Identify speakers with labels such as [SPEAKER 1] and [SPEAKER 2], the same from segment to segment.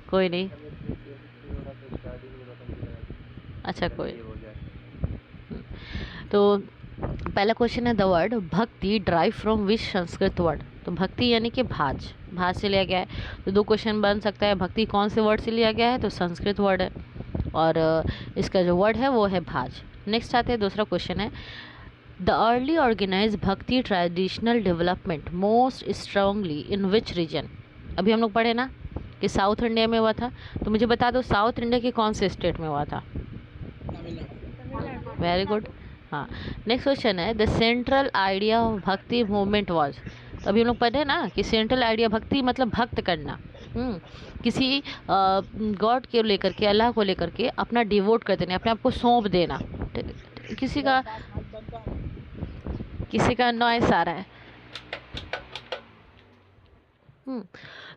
[SPEAKER 1] कोई नहीं।
[SPEAKER 2] अगर बेसिकली हो रहा तो स्टार्ट ही नहीं हो रहा था मुझे लगा
[SPEAKER 1] अच्छा
[SPEAKER 2] जल्दी
[SPEAKER 1] कोई।
[SPEAKER 2] ये हो जाए।
[SPEAKER 1] तो पहला क्वेश्चन है द वर्ड भक्ति drive from which Sanskrit word. तो भक्ति यानी कि भाज, भाज से लिया गया है। तो दो क्वेश्चन बन सकता है, भक्ति कौन से वर्ड से लिया गया है, तो संस्कृत वर्ड है, और इसका जो वर्ड है वो है भाज। नेक्स्ट आते हैं दूसरा क्वेश्चन है द अर्ली ऑर्गेनाइज भक्ति traditional development most strongly in which region. अभी हम लोग पढ़े ना कि साउथ इंडिया में हुआ था, तो मुझे बता दो साउथ इंडिया के कौन से स्टेट में हुआ था।
[SPEAKER 3] तमिलनाडु।
[SPEAKER 1] Very good. हाँ। नेक्स्ट क्वेश्चन है the central idea of bhakti movement was. तो अभी हम लोग पढ़े ना कि सेंट्रल आइडिया भक्ति मतलब भक्त करना, किसी गॉड के लेकर के, अल्लाह को लेकर के अपना डिवोट कर देना, अपने आप को सौंप देना। किसी का नॉइस आ रहा है।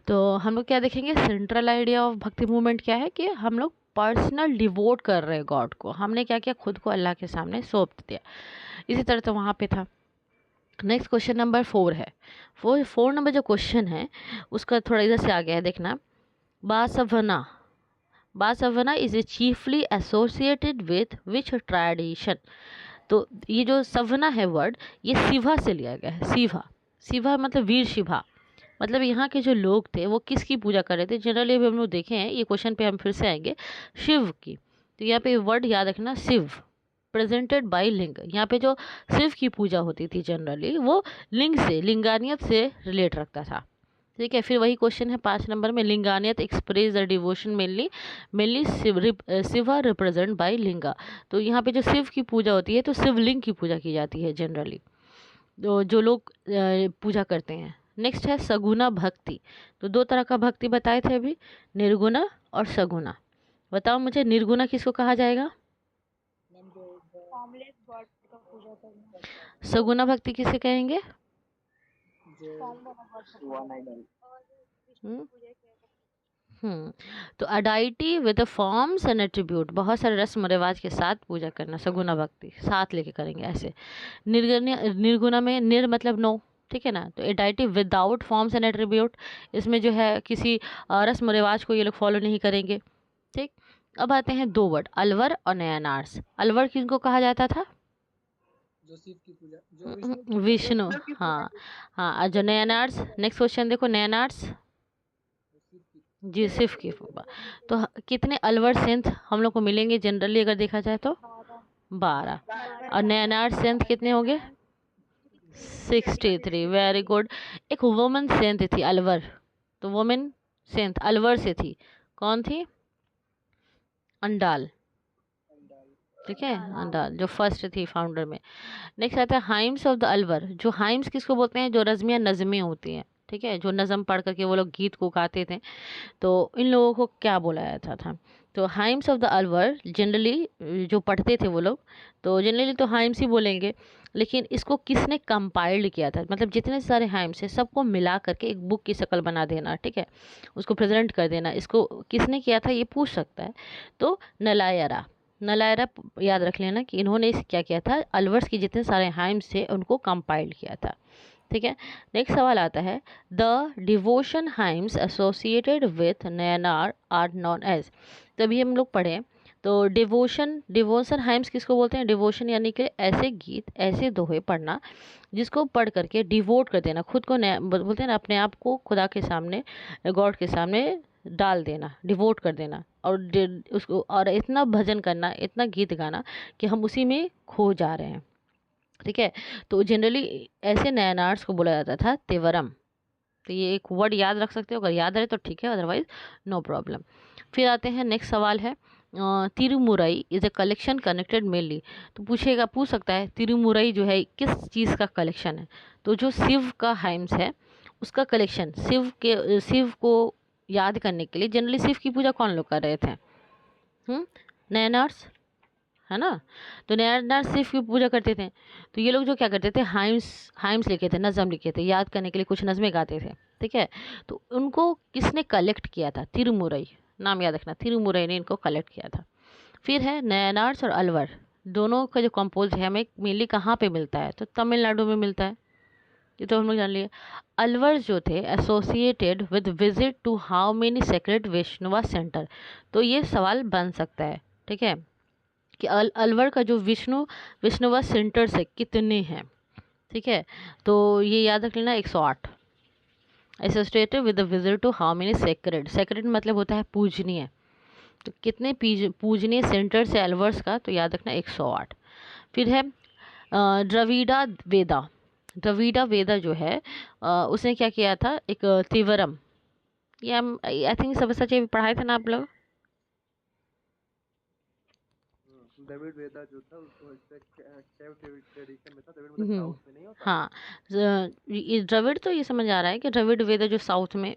[SPEAKER 1] तो हम लोग क्या देखेंगे, central idea of bhakti movement क्या है कि हम लोग पर्सनल डिवोट कर रहे हैं गॉड को, हमने क्या किया, खुद को अल्लाह के सामने सौंप दिया। इसी तरह तो वहाँ पे था। नेक्स्ट क्वेश्चन नंबर 4 है। 4 नंबर जो क्वेश्चन है उसका थोड़ा इधर से आ गया है, देखना। Basavanna, Basavanna is a chiefly associated with which tradition. तो ये जो सवना है वर्ड, ये शिवा से लिया गया है। शिवा, शिवा मतलब वीर शिवा, मतलब यहाँ के जो लोग थे वो किसकी पूजा कर रहे थे। जनरली अभी हम लोग देखे हैं, ये क्वेश्चन पे हम फिर से आएंगे, शिव की। तो यहाँ पे वर्ड याद रखना, शिव प्रेजेंटेड बाय लिंग। यहाँ पे जो शिव की पूजा होती थी जनरली वो लिंग से, लिंगानियत से रिलेट रखता था। ठीक है, फिर वही क्वेश्चन है 5 नंबर में, Lingayat express the devotion mainly mainly Shiva represent by linga. तो यहाँ पे जो शिव की पूजा होती है तो शिवलिंग की पूजा की जाती है जनरली, तो जो लोग पूजा करते हैं। नेक्स्ट है सगुना भक्ति। तो दो तरह का भक्ति बताए थे अभी, निर्गुणा और सगुना। बताओ मुझे, निर्गुणा किसको कहा जाएगा,
[SPEAKER 3] फॉर्मलेस गॉड का पूजा करना।
[SPEAKER 1] सगुना भक्ति किसे कहेंगे।
[SPEAKER 3] फॉर्म वाला गॉड का पूजा करना और विष्णु
[SPEAKER 1] हम्म
[SPEAKER 3] की पूजा किया करना।
[SPEAKER 1] तो अडाइटी विद फॉर्म्स एंड एट्रीब्यूट, बहुत सारे रस्म रिवाज के साथ पूजा करना, सगुना भक्ति साथ लेके करेंगे ऐसे। निर्गुणा में निर मतलब नो, ठीक है ना। तो एडाइटी विदाउट फॉर्म्स एंड एट्रीब्यूट, इसमें जो है किसी रस्म रिवाज को ये लोग फॉलो नहीं करेंगे। ठीक। अब आते हैं दो वर्ड, अलवर और नयनार्स। अलवर किनको कहा जाता था,
[SPEAKER 2] जो शिव की पूजा, जो विष्णु की
[SPEAKER 1] विष्णु।
[SPEAKER 3] विष्णु की पूजा
[SPEAKER 1] हाँ हाँ, और जो नयनार्स, नेक्स्ट क्वेश्चन देखो, नयनार्स
[SPEAKER 2] शिव की
[SPEAKER 1] जी सिर्फ की फूफा। तो कितने अलवर सेंथ हम लोग को मिलेंगे जनरली अगर देखा जाए तो,
[SPEAKER 3] 12
[SPEAKER 1] 12। और नयनार सेंथ कितने हो गए, 63। Very good. एक वुमेन सेंथ थी अलवर, तो वुमेन सेंथ अलवर से थी, कौन थी, अंडाल। ठीक है, अंडाल जो फर्स्ट थी फाउंडर में। नेक्स्ट आता है हाइम्स ऑफ द अलवर। जो हाइम्स किसको बोलते हैं, जो रज़मिया नज़में होती हैं, ठीक है, जो नज़म पढ़ करके वो लोग गीत को गाते थे, तो इन लोगों को क्या बोला जाता था। तो hymns of the Alwar generally जो पढ़ते थे वो लोग, तो जनरली तो हाइम्स ही बोलेंगे, लेकिन इसको किसने कंपाइल्ड किया था, मतलब जितने सारे हाइम्स हैं सबको मिला करके एक बुक की शक्ल बना देना, ठीक है, उसको प्रेजेंट कर देना, इसको किसने किया था ये पूछ सकता है। तो नलायरा, नलायरा याद रख लेना कि इन्होंने इस क्या किया था, अलवर्स की जितने सारे हाइम्स थे उनको कंपाइल्ड किया था। ठीक है। नेक्स्ट सवाल आता है the devotion hymns associated with Nayanar are known as. तभी हम लोग पढ़े, तो डिवोशन हाइम्स किसको बोलते हैं, डिवोशन यानी कि ऐसे गीत, ऐसे दोहे पढ़ना जिसको पढ़ करके डिवोट कर देना, खुद को बोलते हैं ना, अपने आप को खुदा के सामने, गॉड के सामने डाल देना, डिवोट कर देना, और उसको और इतना भजन करना, इतना गीत गाना कि हम उसी में खो जा रहे हैं। ठीक है। तो जनरली ऐसे नयनार्स को बोला जाता था तेवरम। तो ये एक वर्ड याद रख सकते हो, अगर याद रहे तो ठीक है, अदरवाइज नो प्रॉब्लम। फिर आते हैं, नेक्स्ट सवाल है Tirumurai is a collection connected mainly. तो पूछ सकता है तिरुमुरई जो है किस चीज़ का कलेक्शन है। तो जो शिव का हाइम्स है उसका कलेक्शन, शिव को याद करने के लिए जनरली शिव की पूजा कौन लोग कर रहे थे, नयनार्स, है ना। तो नयनार शिव की पूजा करते थे, तो ये लोग जो क्या करते थे, हाइम्स हाइम्स लिखे थे, नज़म लिखे थे, याद करने के लिए कुछ नज़में गाते थे। ठीक है। तो उनको किसने कलेक्ट किया था, तिरुमुरई, नाम याद रखना, तिरुमुरई ने इनको कलेक्ट किया था। फिर है नयनार्स और अलवर, दोनों का जो कंपोज है हमें मेनली कहाँ पे मिलता है, तो तमिलनाडु में मिलता है। ये तो हम लोग जान लिए। अलवर जो थे associated with visit to how many sacred Vaishnava centre, तो ये सवाल बन सकता है, ठीक है, कि अलवर का जो विष्णुवा सेंटर से कितने हैं, ठीक है। तो ये याद रख लेना 108। Associated with the visit to how many sacred, sacred मतलब होता है पूजनीय, तो कितने पूजनीय सेंटर से अलवर्स का, तो याद रखना 108। फिर है द्रविड़ा वेदा। द्रविड़ा वेदा जो है उसने क्या किया था, एक तिवरम, ये हम आई थिंक सब सच पढ़ाए थे ना आप लोग।
[SPEAKER 2] द्रविड़ वेदा जो था वो कैव ट्रेडिशन में था। द्रविड़ मतलब
[SPEAKER 1] हम्म,
[SPEAKER 2] साउथ में नहीं होता।
[SPEAKER 1] हाँ, ये द्रविड़ तो ये समझ आ रहा है कि द्रविड़ वेद जो साउथ में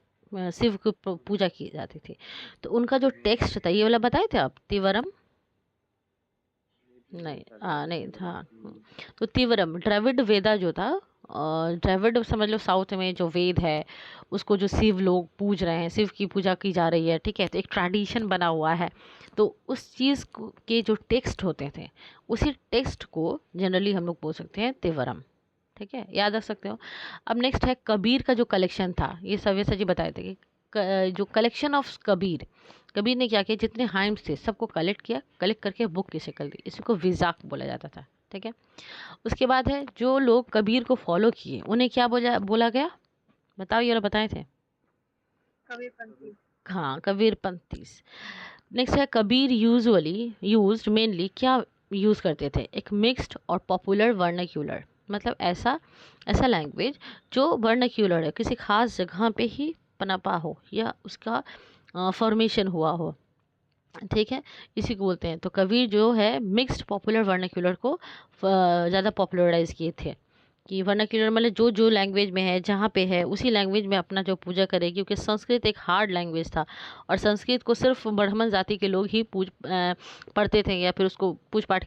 [SPEAKER 1] शिव की पूजा की जाती थी, तो उनका जो टेक्स्ट था ये वाला बताए थे आप, तिवरम। नहीं, नहीं था। तो तिवरम द्रविड़ वेदा जो था, द्रविड़ समझ लो साउथ में जो वेद है उसको जो शिव लोग पूज रहे हैं, शिव की पूजा की जा रही है, ठीक है, तो एक ट्रेडिशन बना हुआ है। तो उस चीज़ के जो टेक्स्ट होते थे, उसी टेक्स्ट को जनरली हम लोग बोल सकते हैं तिवरम, ठीक है, याद रख सकते हो। अब नेक्स्ट है कबीर का जो कलेक्शन था, ये सव्य जी बताए थे कि जो कलेक्शन ऑफ कबीर, कबीर ने क्या किया, जितने हाइम्स थे सबको कलेक्ट किया, कलेक्ट करके बुक की शक्ल दी, इसी को विजाक बोला जाता था, ठीक है। उसके बाद है जो लोग कबीर को फॉलो किए उन्हें क्या बोला गया, बताओ, ये वाला बताए थे।
[SPEAKER 3] कबीरपंथी।
[SPEAKER 1] हाँ, कबीरपंथीस। नेक्स्ट है कबीर यूजुअली यूज्ड मेनली, क्या यूज़ करते थे, एक मिक्स्ड और पॉपुलर वर्नाक्यूलर, मतलब ऐसा ऐसा लैंग्वेज जो वर्नाक्यूलर है, किसी खास जगह पे ही पनपा हो या उसका फॉर्मेशन हुआ हो, ठीक है, इसी को बोलते हैं। तो कबीर जो है मिक्स्ड पॉपुलर वर्नाक्यूलर को ज़्यादा पॉपुलराइज किए थे, कि वर्नाक्यूलर मतलब जो जो लैंग्वेज में है, जहाँ पे है उसी लैंग्वेज में अपना जो पूजा करे, क्योंकि संस्कृत एक हार्ड लैंग्वेज था और संस्कृत को सिर्फ ब्राह्मण जाति के लोग ही पढ़ते थे या फिर उसको पूजा पाठ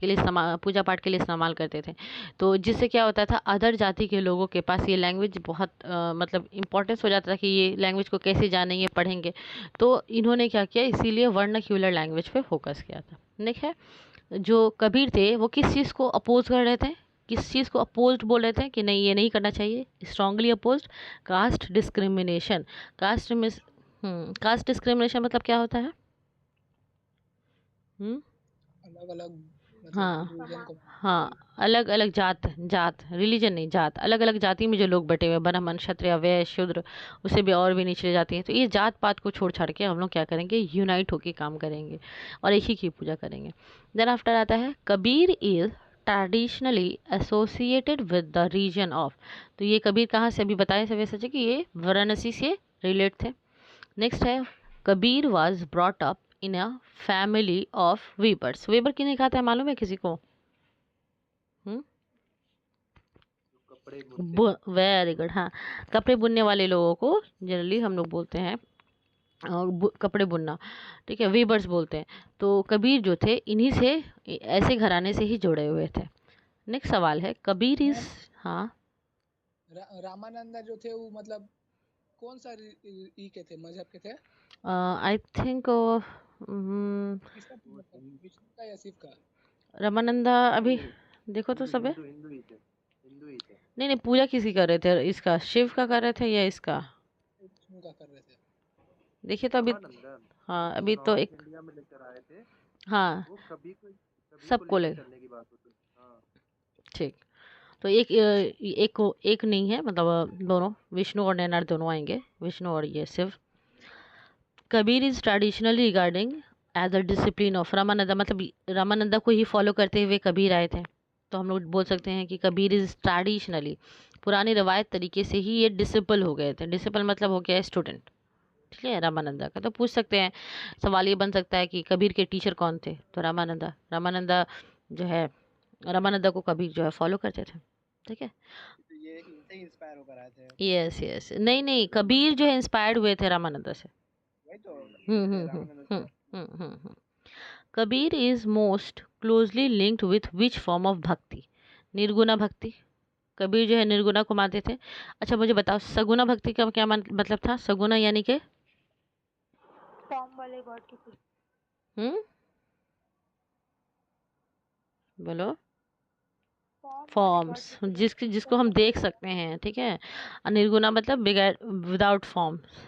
[SPEAKER 1] के लिए इस्तेमाल करते थे। तो जिससे क्या होता था, अदर जाति के लोगों के पास ये लैंग्वेज बहुत मतलब इम्पोर्टेंस हो जाता था कि ये लैंग्वेज को कैसे जानेंगे, पढ़ेंगे। तो इन्होंने क्या किया, इसीलिए वर्नाक्यूलर लैंग्वेज पे फोकस किया था। ठीक है, जो कबीर थे वो किस चीज़ को अपोज कर रहे थे, किस चीज़ को अपोज्ड बोल रहे थे कि नहीं ये नहीं करना चाहिए, strongly opposed caste discrimination. Caste discrimination मतलब क्या होता है? हम्म,
[SPEAKER 4] अलग अलग
[SPEAKER 1] हाँ
[SPEAKER 4] मतलब रिलीजन को
[SPEAKER 1] हाँ, अलग अलग जात, जात रिलीजन नहीं, जात, अलग अलग जाति में जो लोग बटे हुए, ब्राह्मण क्षत्रिय वैश्य शूद्र, उससे भी और भी निचले जाती हैं, तो ये जात पात को छोड़ छाड़ के हम लोग क्या करेंगे, यूनाइट होके काम करेंगे और एक ही की पूजा करेंगे। देन आफ्टर आता है Kabir is traditionally associated with the region of, तो ये कबीर कहाँ से, अभी बताए सभी सच कि ये वाराणसी से रिलेट थे। नेक्स्ट है Kabir was brought up in a family of weavers. Weaver किन्हें कहा था मालूम है किसी को?
[SPEAKER 2] कपड़े बुनते
[SPEAKER 1] वेरी गुड, हाँ, कपड़े बुनने वाले लोगों को जनरली हम लोग बोलते हैं कपड़े बुनना, ठीक है, वीवर्स बोलते हैं। तो कबीर जो थे इन्हीं से, ऐसे घराने से ही जुड़े हुए थे। नेक्स्ट सवाल है कबीर इज, हाँ,
[SPEAKER 4] रामानंदा जो थे वो मतलब कौन सा ई के थे, मजहब के थे?
[SPEAKER 1] आई थिंक
[SPEAKER 4] किसका पूजा करते, विष्णु का या शिव का?
[SPEAKER 1] रामानंदा, अभी देखो तो सब है,
[SPEAKER 2] हिंदू हिंदू ही थे, हिंदू ही थे।
[SPEAKER 1] नहीं नहीं, पूजा किसी कर रहे थे, इसका शिव का कर रहे थे या इसका,
[SPEAKER 4] विष्णु का कर रहे थे।
[SPEAKER 1] देखिए तो अभी,
[SPEAKER 2] रामानंदन
[SPEAKER 1] हाँ
[SPEAKER 2] जो
[SPEAKER 1] अभी तो
[SPEAKER 2] नॉर्थ
[SPEAKER 1] एक,
[SPEAKER 2] इंडिया में लेकर आए थे,
[SPEAKER 1] हाँ,
[SPEAKER 2] वो कभी को
[SPEAKER 1] सबको ले,
[SPEAKER 2] लेकर चलने की बात होती है। हाँ,
[SPEAKER 1] ठीक। तो एक नहीं है, मतलब दोनों, विष्णु और नैनार दोनों आएंगे, विष्णु और ये Shiva. Kabir is traditionally regarding as a disciple of Ramananda, मतलब रामानंदा को ही फॉलो करते हुए कबीर आए थे, तो हम लोग बोल सकते हैं कि कबीर इज ट्रेडिशनली, पुरानी रवायत तरीके से ही ये डिसिपल हो गए थे। डिसिपल मतलब हो गया स्टूडेंट, ठीक है, रामानंदा का। तो पूछ सकते हैं, सवाल ये बन सकता है कि कबीर के टीचर कौन थे, तो रामानंदा, रामानंदा जो है, रामानंदा को कबीर जो है फॉलो करते थे, ठीक है।
[SPEAKER 4] तो ये इनसे इंस्पायर होकर आए थे?
[SPEAKER 1] यस यस, नहीं नहीं, कबीर जो है इंस्पायर्ड हुए थे रामानंदा से।
[SPEAKER 4] वही तो
[SPEAKER 1] हम्म।
[SPEAKER 4] रामानंद से।
[SPEAKER 1] हम्म। Kabir is most closely linked with which form of bhakti, nirguna भक्ति। कबीर जो है निर्गुणा को मानते थे। अच्छा मुझे बताओ सगुणा भक्ति का क्या मतलब था? सगुणा यानी कि
[SPEAKER 3] फॉर्म वाले गॉड की पूजा।
[SPEAKER 1] हम्म, बोलो। फॉर्म्स, जिसको हम देख सकते हैं, ठीक है। निर्गुणा मतलब बिगैर, विदाउट फॉर्म्स।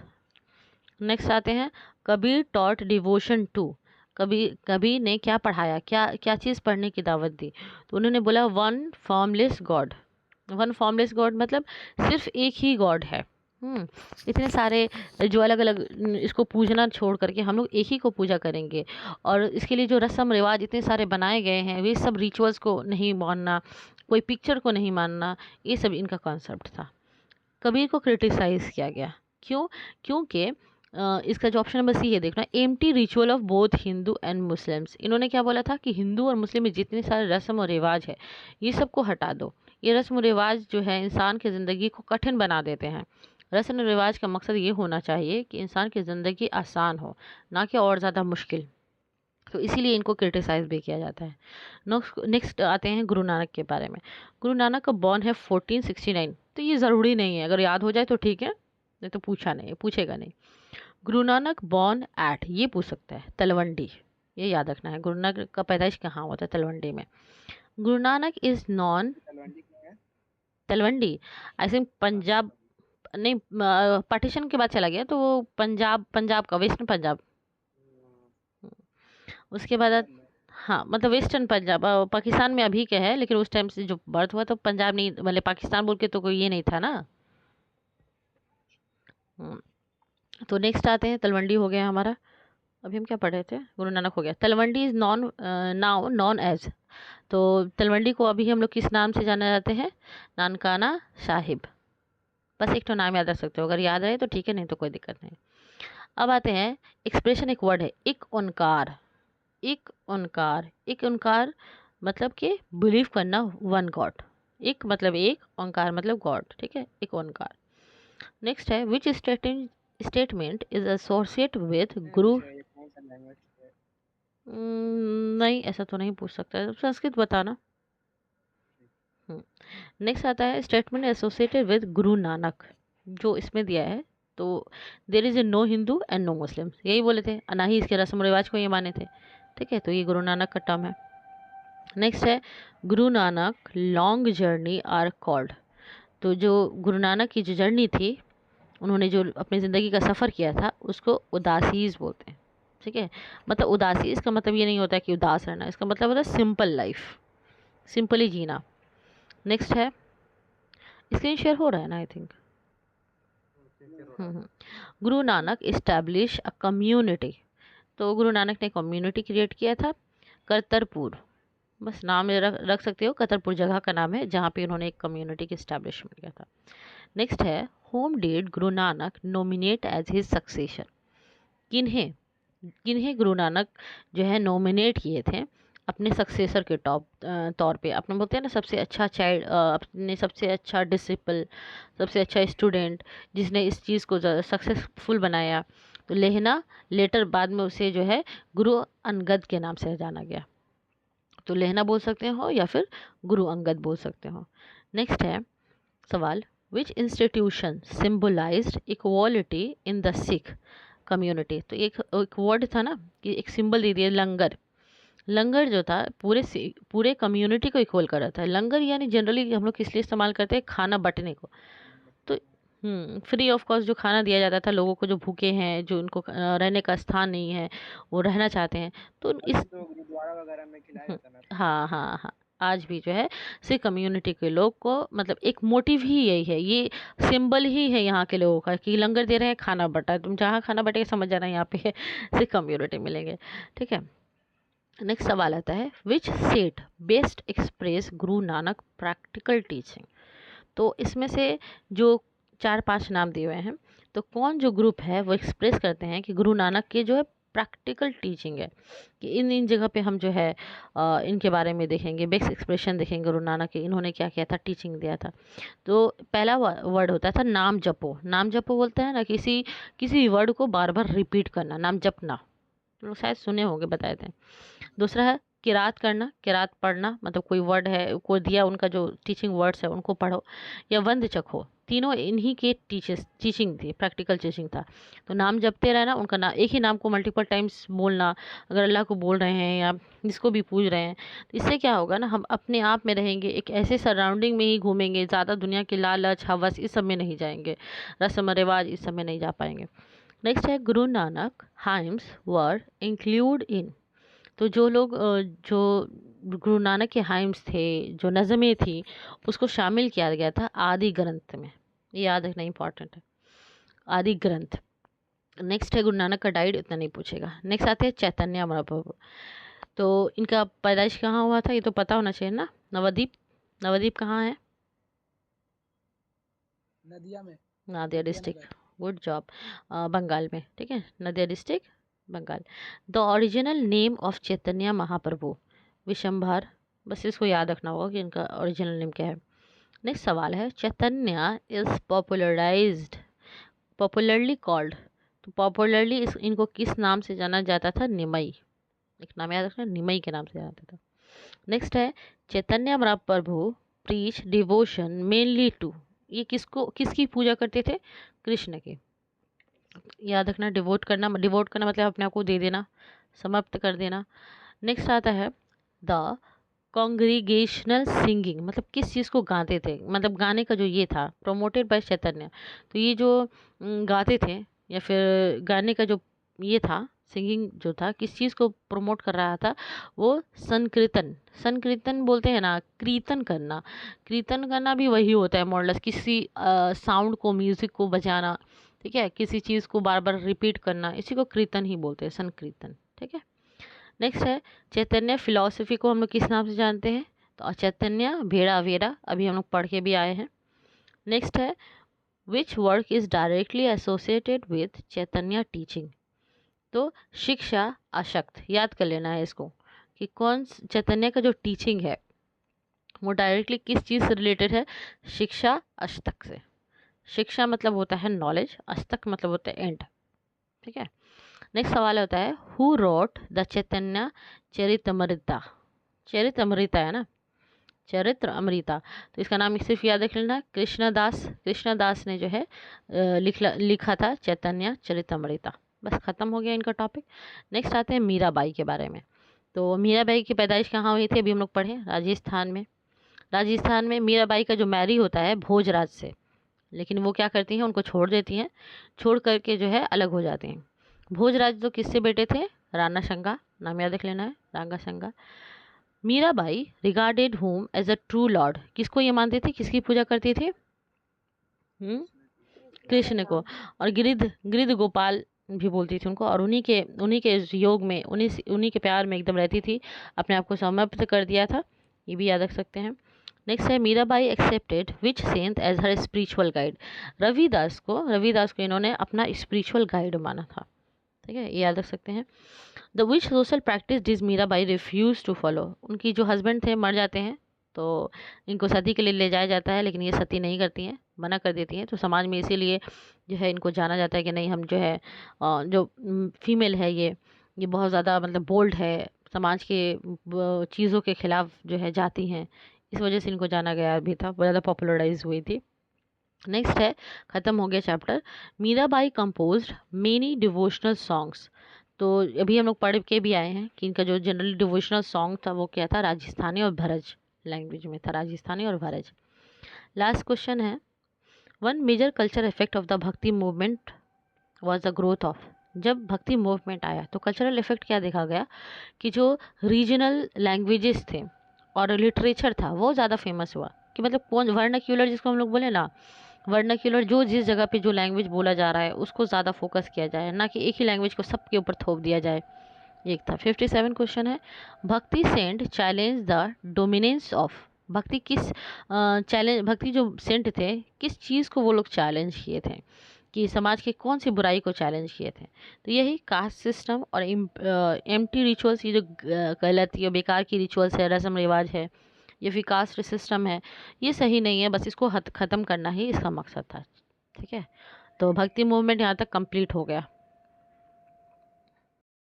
[SPEAKER 1] नेक्स्ट आते हैं, Kabir taught devotion to. Kabir ने क्या पढ़ाया, क्या क्या चीज़ पढ़ने की दावत दी? तो उन्होंने बोला one formless God. One formless God मतलब सिर्फ एक ही गॉड है। इतने सारे जो अलग अलग इसको पूजना छोड़ करके हम लोग एक ही को पूजा करेंगे। और इसके लिए जो रस्म रिवाज इतने सारे बनाए गए हैं, वे सब रिचुअल्स को नहीं मानना, कोई पिक्चर को नहीं मानना, ये सब इनका कॉन्सेप्ट था। कबीर को क्रिटिसाइज़ किया गया, क्यों? क्योंकि इसका जो ऑप्शन नंबर सी है देखना, empty ritual of both Hindu and Muslims. इन्होंने क्या बोला था कि हिंदू और मुस्लिम में जितने सारे रस्म और रिवाज है, ये सबको हटा दो। ये रस्म और रिवाज जो है इंसान की ज़िंदगी को कठिन बना देते हैं। रस्म और रिवाज का मकसद ये होना चाहिए कि इंसान की ज़िंदगी आसान हो, ना कि और ज़्यादा मुश्किल। तो इसीलिए इनको क्रिटिसाइज़ भी किया जाता है। नेक्स्ट आते हैं गुरु नानक के बारे में। गुरु नानक का बॉर्न है 1469। तो ये ज़रूरी नहीं है, अगर याद हो जाए तो ठीक है, नहीं तो पूछेगा नहीं। गुरु नानक बॉर्न एट, ये पूछ सकता है, तलवंडी। ये याद रखना है, गुरु नानक का पैदाइश कहाँ हुआ था? तलवंडी में। Guru Nanak is non, Talwandi I think Punjab, नहीं पार्टीशन के बाद चला गया तो वो पंजाब का, वेस्टर्न पंजाब। उसके बाद हाँ, मतलब वेस्टर्न पंजाब पाकिस्तान में अभी क्या है, लेकिन उस टाइम से जो बर्थ हुआ तो पंजाब नहीं, मतलब पाकिस्तान बोल के तो कोई ये नहीं था ना। तो नेक्स्ट आते हैं, तलवंडी हो गया हमारा। अभी हम क्या पढ़ रहे थे? गुरु नानक हो गया। Talwandi is now known as, तो तलवंडी को अभी हम लोग किस नाम से जाना जाते हैं? नानकाना साहिब। बस एक तो नाम याद रख सकते हो, अगर याद रहे तो ठीक है, नहीं तो कोई दिक्कत नहीं। अब आते हैं एक्सप्रेशन, एक वर्ड है एक ओंकार। एक ओंकार मतलब कि बिलीव करना वन गॉड। एक मतलब एक, ओंकार मतलब गॉड, ठीक है, एक ओंकार। नेक्स्ट है, which statement is associate with गुरु। नहीं, ऐसा तो नहीं पूछ सकता है, संस्कृत बताना। नेक्स्ट आता है, statement associated with Guru Nanak, जो इसमें दिया है। तो there is a no Hindu and no Muslim, यही बोले थे, ना ही इसके रस्म रिवाज को ये माने थे, ठीक है। तो ये गुरु नानक का टर्म है। नेक्स्ट है, Guru Nanak long journey are called. तो जो गुरु नानक की जो जर्नी थी, उन्होंने जो अपनी ज़िंदगी का सफ़र किया था, उसको उदासीज बोलते हैं, ठीक है। मतलब उदासी, इसका मतलब ये नहीं होता है कि उदास रहना, इसका मतलब होता है सिंपल लाइफ, सिंपली जीना। नेक्स्ट है, स्क्रीन शेयर हो रहा है ना, I think. Guru Nanak establish a community. तो गुरु नानक ने कम्युनिटी क्रिएट किया था, करतरपुर, बस नाम रख सकते हो, करतरपुर जगह का नाम है जहाँ पे उन्होंने एक कम्युनिटी की इस्टेब्लिशमेंट किया था। नेक्स्ट है, whom did Guru Nanak nominate as his successor. किन्हें गुरु नानक जो है नॉमिनेट किए थे अपने सक्सेसर के तौर पे? अपने बोलते हैं ना, सबसे अच्छा चाइल्ड, अपने सबसे अच्छा डिसिपल, सबसे अच्छा स्टूडेंट, जिसने इस चीज़ को सक्सेसफुल बनाया। तो लेहना, लेटर बाद में उसे जो है गुरु अंगद के नाम से जाना गया। तो लेहना बोल सकते हो या फिर गुरु अंगद बोल सकते हो। नेक्स्ट है सवाल, which institution symbolised equality in the Sikh community. तो एक वर्ड था ना कि एक सिंबल दे दिया, लंगर। लंगर जो था पूरे कम्युनिटी को इक्वल कर रहा था। लंगर यानी जनरली हम लोग किस लिए इस्तेमाल करते हैं? खाना बंटने को। तो फ्री ऑफ कॉस्ट जो खाना दिया जाता था लोगों को, जो भूखे हैं, जो उनको रहने का स्थान नहीं है, वो रहना चाहते हैं, तो इस
[SPEAKER 2] गुरुद्वारा वगैरह में खिलाया जाता ना।
[SPEAKER 1] हाँ, आज भी जो है सिख कम्युनिटी के लोग को, मतलब एक मोटिव ही यही है, ये सिंबल ही है यहाँ के लोगों का कि लंगर दे रहे हैं, खाना बटा, तुम जहाँ खाना बटेगा समझ जाना यहाँ पे सिख कम्युनिटी मिलेंगे, ठीक है। नेक्स्ट सवाल आता है, विच set best express Guru Nanak practical teaching. तो इसमें से जो 4-5 नाम दिए हुए हैं, तो कौन जो ग्रुप है वो एक्सप्रेस करते हैं कि गुरु नानक के जो है प्रैक्टिकल टीचिंग है, कि इन जगह पे हम जो है इनके बारे में देखेंगे, बेस्ट एक्सप्रेशन देखेंगे गुरु नानक के, इन्होंने क्या किया था, टीचिंग दिया था। तो पहला वर्ड होता था नाम जपो। नाम जपो बोलते हैं ना, किसी वर्ड को बार बार रिपीट करना, नाम जपना, लोग शायद सुने होंगे, बताए थे। दूसरा है किरात करना, किरात पढ़ना, मतलब कोई वर्ड है, कोई दिया उनका जो टीचिंग वर्ड्स है उनको पढ़ो, या वंद चखो, तीनों इन्हीं के टीचिंग थी, प्रैक्टिकल टीचिंग था। तो नाम जपते रहना, उनका नाम, एक ही नाम को मल्टीपल टाइम्स बोलना, अगर अल्लाह को बोल रहे हैं या जिसको भी पूज रहे हैं, तो इससे क्या होगा ना, हम अपने आप में रहेंगे, एक ऐसे सराउंडिंग में ही घूमेंगे, ज़्यादा दुनिया की लालच हवस इस सब में नहीं जाएंगे, रस्म रिवाज इस सब में नहीं जा पाएंगे। नेक्स्ट है Guru Nanak hymns were include in. तो जो लोग जो गुरु नानक के हाइम्स थे, जो नज़में थी, उसको शामिल किया गया था आदि ग्रंथ में। ये याद रखना इंपॉर्टेंट है, आदि ग्रंथ। नेक्स्ट है गुरु नानक का डाइट, इतना नहीं पूछेगा। नेक्स्ट आते हैं चैतन्य महाप्रभु। तो इनका पैदाइश कहाँ हुआ था, ये तो पता होना चाहिए ना, नवद्वीप। नवद्वीप कहाँ है?
[SPEAKER 4] नदिया में,
[SPEAKER 1] नादिया
[SPEAKER 4] नदिया
[SPEAKER 1] डिस्ट्रिक्ट,
[SPEAKER 4] नगर।
[SPEAKER 1] गुड जॉब, बंगाल में, ठीक है, Nadia district Bengal. The original name of Chaitanya Mahaprabhu Vishwambhar, बस इसको याद रखना होगा कि इनका ओरिजिनल नेम क्या है। नेक्स्ट सवाल है, चैतन्य इज पॉपुलरली कॉल्ड। तो पॉपुलरली इनको किस नाम से जाना जाता था? निमई, एक नाम याद रखना, निमई के नाम से जाना जाता था। नेक्स्ट है, Chaitanya Mahaprabhu preach devotion mainly to. ये किसकी पूजा करते थे? कृष्ण की। याद रखना, डिवोट करना मतलब अपने आप को दे देना, समाप्त कर देना। नेक्स्ट आता है द कॉन्ग्रीगेशनल सिंगिंग, मतलब किस चीज़ को गाते थे, मतलब गाने का जो ये था, प्रोमोटेड बाय चैतन्य। तो ये जो गाते थे या फिर गाने का जो ये था, सिंगिंग जो था, किस चीज़ को प्रमोट कर रहा था? वो संकीर्तन बोलते हैं ना, कीर्तन करना भी वही होता है मॉडल्स, किसी साउंड को, म्यूज़िक को बजाना, ठीक है, किसी चीज़ को बार बार रिपीट करना, इसी को कीर्तन ही बोलते हैं, संकीर्तन, ठीक है। नेक्स्ट है, चैतन्य फिलॉसफी को हम लोग किस नाम से जानते हैं? तो चैतन्य भेड़ा वेरा, अभी हम लोग पढ़ के भी आए हैं। नेक्स्ट है, which work is directly associated with Chaitanya teaching. तो शिक्षा अशक्त, याद कर लेना है इसको कि कौन चैतन्य का जो टीचिंग है वो डायरेक्टली किस चीज़ से रिलेटेड है? शिक्षा अष्टक से। शिक्षा मतलब होता है नॉलेज, अष्टक मतलब होता है एंड, ठीक है। नेक्स्ट सवाल होता है, हु रोट द चैतन्य चरितमृता। चरितमृता है ना, चरित्र अमृता, तो इसका नाम सिर्फ याद रख लेना, कृष्णदास ने जो है लिखा था चैतन्य चरितमृता। बस खत्म हो गया इनका टॉपिक। नेक्स्ट आते हैं मीराबाई के बारे में। तो मीराबाई की पैदाइश कहाँ हुई थी? अभी हम लोग पढ़े, राजस्थान में मीराबाई का जो मैरी होता है भोजराज से, लेकिन वो क्या करती हैं, उनको छोड़ देती हैं, छोड़ करके जो है अलग हो जाते हैं। भोजराज तो किससे बेटे थे? राणा संगा, नाम याद रख लेना है, Rana Sanga. Mirabai regarded whom as a true lord, किसको ये मानती थी, किसकी पूजा करती थी? कृष्ण को। और गिरिध गोपाल भी बोलती थी उनको, और उन्हीं के योग में, उन्हीं के प्यार में एकदम रहती थी, अपने आप को समर्पित कर दिया था, ये भी याद रख सकते हैं। नेक्स्ट है, मीराबाई एक्सेप्टेड विच सेंट एज हर स्पिरिचुअल गाइड। रविदास को इन्होंने अपना स्पिरिचुअल गाइड माना था, ठीक है, ये याद रख सकते हैं। The which social practice did Mirabai refuse to follow. उनकी जो हस्बैंड थे मर जाते हैं, तो इनको सती के लिए ले जाया जाता है, लेकिन ये सती नहीं करती हैं, मना कर देती हैं। तो समाज में इसीलिए जो है इनको जाना जाता है कि नहीं, हम जो है जो फीमेल है ये बहुत ज़्यादा मतलब बोल्ड है, समाज के चीज़ों के खिलाफ जो है जाती हैं, इस वजह से इनको जाना गया भी था, बहुत ज़्यादा पॉपुलराइज हुई थी। नेक्स्ट है, ख़त्म हो गया chapter. Mirabai composed many devotional songs. तो अभी हम लोग पढ़ के भी आए हैं कि इनका जो जनरली डिवोशनल सॉन्ग था वो क्या था? राजस्थानी और भरज लैंग्वेज में था, राजस्थानी और भरज। लास्ट क्वेश्चन है, one major culture effect of the bhakti movement was the growth of. जब भक्ति मूवमेंट आया तो कल्चरल इफेक्ट क्या देखा गया कि जो रीजनल लैंग्वेजेस थे और लिटरेचर था वो ज़्यादा फेमस हुआ। कि मतलब कौन वर्नाक्यूलर, जिसको हम लोग बोले ना, वर्नाक्यूलर, जो जिस जगह पे जो लैंग्वेज बोला जा रहा है उसको ज़्यादा फोकस किया जाए, ना कि एक ही लैंग्वेज को सबके ऊपर थोप दिया जाए, एक था। 57 क्वेश्चन है, bhakti saint challenge the dominance of. Bhakti जो सेंट थे किस चीज़ को वो लोग चैलेंज किए थे, कि समाज की कौन सी बुराई को चैलेंज किए थे? तो यही कास्ट सिस्टम और एम्प्टी रिचुअल्स, ये जो गलत या बेकार की रिचुअल्स है, रस्म रिवाज है, ये फिर कास्ट सिस्टम है, ये सही नहीं है, बस इसको ख़त्म करना ही इसका मकसद था, ठीक है। तो भक्ति मूवमेंट यहाँ तक कंप्लीट हो गया।